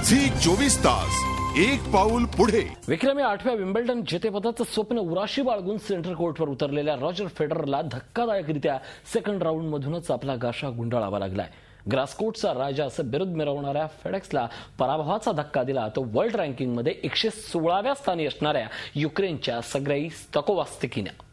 Zee 24 तास एक पाऊल पुढे. विक्रमी 8व्या विम्बल्डन जेतेपदाचं स्वप्न उराशी बाळगून सेंट्रल कोर्टवर उतरलेल्या रॉजर फेडररला धक्कादायकरित्या सेकंड राऊंडमधूनच आपला गाशा गुंडाळावा लागलाय. ग्रासकोटचा राजा असं बिरुद मिरवणाऱ्या फेडेक्सला पराभवाचा धक्का दिला तो वर्ल्ड रँकिंगमध्ये 116व्या स्थानी असणाऱ्या युक्रेनच्या सर्गेई स्ताकोव्स्कीनं.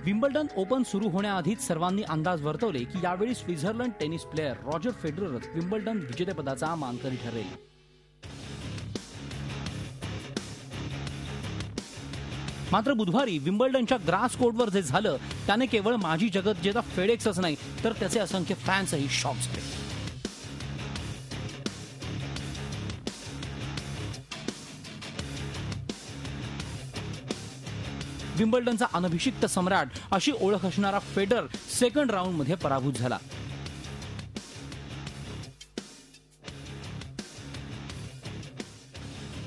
विम्बल्डन ओपन सुरू होण्याआधीच सर्वांनी अंदाज वर्तवले की यावेळी Switzerland tennis player Roger Federer Wimbledon विजेतेपदाचा मानकरी ठरेल. मात्र बुधवारी विम्बल्डनच्या ग्रास कोर्टवर जे झालं त्याने केवळ माजी जगज्जेता फेडेक्सच नाही तर त्याचे असंख्य फॅन्सही शॉक झाले. विम्बल्डनचा अनभिषिक्त सम्राट अशी ओळख असणारा फेडरर सेकंड राऊंडमध्ये पराभूत झाला.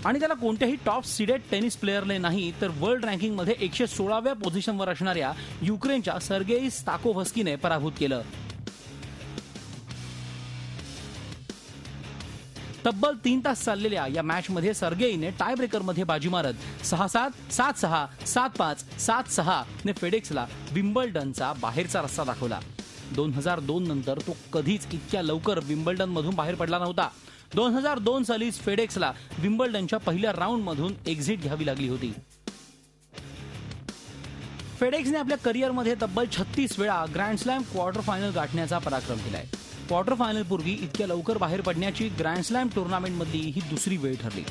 आणि त्याला कोणत्याही टॉप सीडेड टेनिस प्लेअरने नाही तर वर्ल्ड रँकिंगमध्ये 116व्या पोझिशनवर असणाऱ्या युक्रेनच्या सर्गेई स्ताकोव्स्कीने पराभूत केलं. तब्बल 3 तास चाललेल्या या मॅचमध्ये सर्गेईने टाय ब्रेकरमध्ये बाजी मारत 6-7, 7-6, 7-5, 7-6 ने फेडेक्सला विम्बल्डनचा बाहेरचा रस्ता दाखवला. 2002 नंतर तो कधीच इतक्या लवकर विम्बल्डनमधून बाहेर पडला नव्हता. 2002 सालीच फेडेक्सला विम्बल्डनच्या पहिल्या राऊंडमधून एक्झिट घ्यावी लागली होती. फेडेक्सने आपल्या करिअरमध्ये तब्बल 36 वेळा ग्रँड स्लॅम क्वार्टर फायनल गाठण्याचा पराक्रम केलाय. क्वार्टर फायनल पूर्वी इतक्या लवकर बाहेर पडण्याची ग्रँड स्लॅम टुर्नामेंटमधली ही दुसरी वेळ ठरली.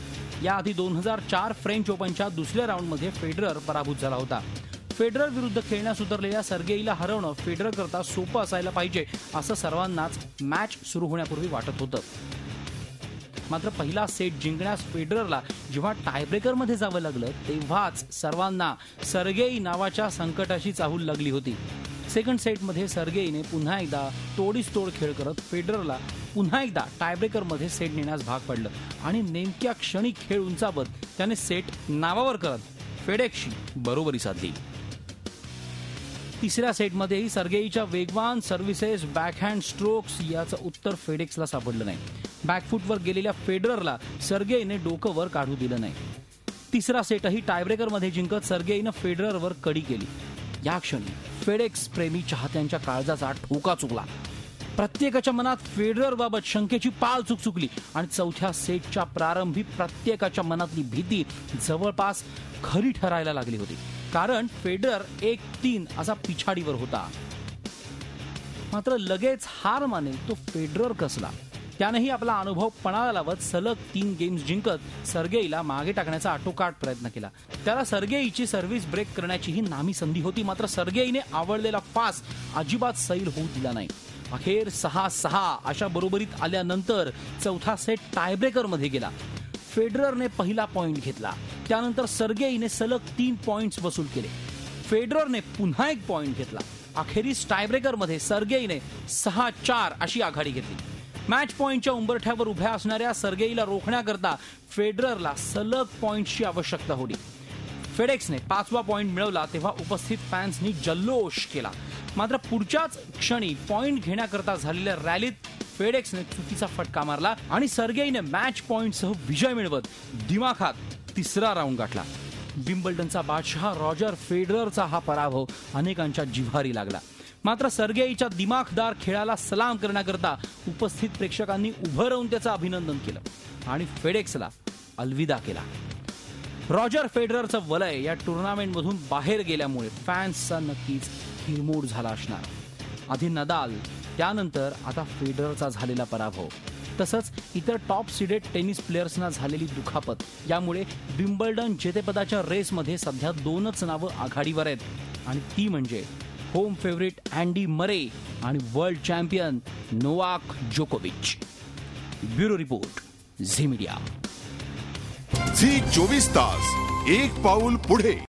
याआधी 2004 फ्रेंच ओपनच्या दुसऱ्या राऊंडमध्ये फेडरर पराभूत झाला होता. फेडरर विरुद्ध खेळण्यास उतरलेल्या सर्गेईला हरवणं फेडरर करता सोपं असायला पाहिजे असं सर्वांनाच मॅच सुरू होण्यापूर्वी वाटत होतं. मात्र पहिला सेट जिंकण्यास फेडररला जेव्हा टायब्रेकरमध्ये जावं लागलं तेव्हाच सर्वांना सर्गेई नावाच्या संकटाची चाहूल लागली होती. सेकंड सेटमध्ये सर्गेईने पुन्हा एकदा तोडीस तोड खेळ करत फेडररला पुन्हा एकदा टायब्रेकरमध्ये सेट नेण्यास भाग पडलं आणि नेमक्या क्षणी खेळ उंचावत त्याने सेट नावावर करत फेडेक्सशी बरोबरी साधली. तिसऱ्या सेटमध्येही सर्गेईच्या वेगवान सर्व्हिसेस बॅकहँड स्ट्रोक्स याचं उत्तर फेडेक्सला सापडलं नाही. बॅकफुटवर गेलेल्या फेडररला सर्गेईने डोकं वर काढू दिलं नाही. तिसरा सेटही टायब्रेकरमध्ये जिंकत सर्गेईनं फेडररवर कडी केली. या क्षणी फेडेक्स प्रेमी चाहत्यांच्या काळजाचा ठोका चुकला. प्रत्येकाच्या मनात फेडररबाबत शंकेची पाल चुकचुकली आणि चौथ्या सेटच्या प्रारंभी प्रत्येकाच्या मनातली भीती जवळपास खरी ठरायला लागली होती. कारण फेडरर 1-3 असा पिछाडीवर होता. मात्र लगेच हार मानेल तो फेडरर कसला. त्यानेही आपला अनुभव पणाला लावत सलग 3 गेम्स जिंकत सर्गेईला मागे टाकण्याचा आटोकाट प्रयत्न केला. त्याला सर्गेईची सर्व्हिस ब्रेक करण्याची ही नामी संधी होती. मात्र सर्गेईने आवडलेला फास्ट अजिबात सैल होऊ दिला नाही. अखेर 6-6 अशा बरोबरीत आल्यानंतर चौथा सेट टायब्रेकरमध्ये गेला. फेडररने पहिला पॉइंट घेतला. त्यानंतर सर्गेईने सलग 3 पॉइंट्स वसूल केले. फेडररने पुन्हा 1 पॉइंट घेतला. अखेरीस टायब्रेकरमध्ये सर्गेईने 6-4 अशी आघाडी घेतली. मॅच पॉइंटच्या उंबरठ्यावर उभ्या असणाऱ्या सर्गेईला रोखण्याकरता फेडररला सलग पॉइंटची आवश्यकता होती. फेडेक्सने 5वा पॉइंट मिळवला तेव्हा उपस्थित फॅन्सनी जल्लोष केला. मात्र पुढच्याच क्षणी पॉइंट घेण्याकरता झालेल्या रॅलीत फेडेक्सने चुकीचा फटका मारला आणि सर्गेईने मॅच पॉइंटसह विजय मिळवत दिमाखात तिसरा राऊंड गाठला. विम्बल्डनचा बादशाह रॉजर फेडररचा हा पराभव अनेकांच्या जिव्हारी लागला. मात्र सर्गेईच्या दिमाखदार खेळाला सलाम करण्याकरता उपस्थित प्रेक्षकांनी उभं राहून त्याचं अभिनंदन केलं आणि फेडेक्सला अलविदा केला. रॉजर फेडररचं वलय या टुर्नामेंटमधून बाहेर गेल्यामुळे फॅन्सचा नक्कीच हिरमोड झाला असणार. आधी नदाल, त्यानंतर आता फेडररचा झालेला पराभव, तसंच इतर टॉप सीडेड टेनिस प्लेयर्सना झालेली दुखापत यामुळे विम्बल्डन जेतेपदाच्या रेसमध्ये सध्या 2च नावं आघाडीवर आहेत आणि ती म्हणजे होम फेवरेट अँडी मरे आणि वर्ल्ड चॅम्पियन नोवाक जोकोविच. Bureau report, Zee media. Zee 24 तास एक पाऊल पुढे.